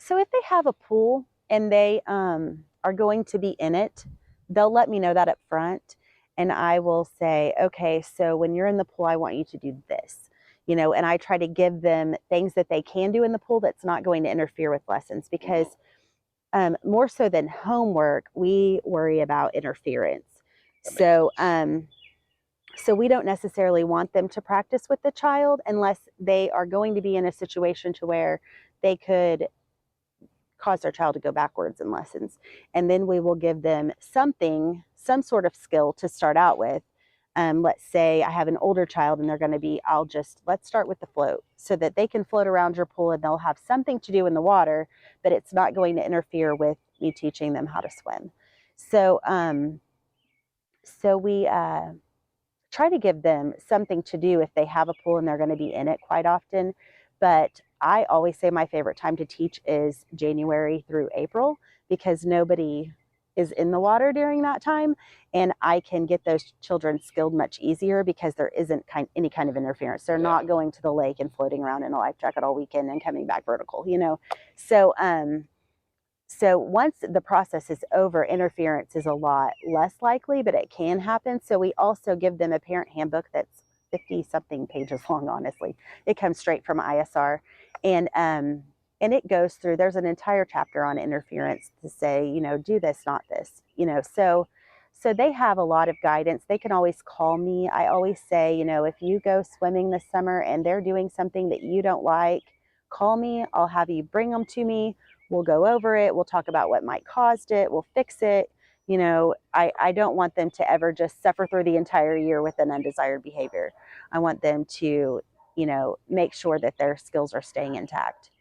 So if they have a pool and they are going to be in it, they'll let me know that up front. And I will say, okay, so when you're in the pool, I want you to do this, and I try to give them things that they can do in the pool that's not going to interfere with lessons, because more so than homework, we worry about interference. So, so we don't necessarily want them to practice with the child unless they are going to be in a situation to where they could cause their child to go backwards in lessons. And then we will give them something, some sort of skill to start out with. Let's say I have an older child and they're going to be, let's start with the float so that they can float around your pool and they'll have something to do in the water, but it's not going to interfere with me teaching them how to swim. So, so we try to give them something to do if they have a pool and they're going to be in it quite often. But I always say my favorite time to teach is January through April, because nobody is in the water during that time, and I can get those children skilled much easier because there isn't any kind of interference. They're not going to the lake and floating around in a life jacket all weekend and coming back vertical, So so once the process is over, interference is a lot less likely, but it can happen. So we also give them a parent handbook that's 50 something pages long, honestly. It comes straight from ISR. And it goes through, there's an entire chapter on interference to say, do this, not this, so they have a lot of guidance. They can always call me. I always say, if you go swimming this summer and they're doing something that you don't like, call me. I'll have you bring them to me. We'll go over it. We'll talk about what might caused it. We'll fix it. I don't want them to ever just suffer through the entire year with an undesired behavior. I want them to, make sure that their skills are staying intact.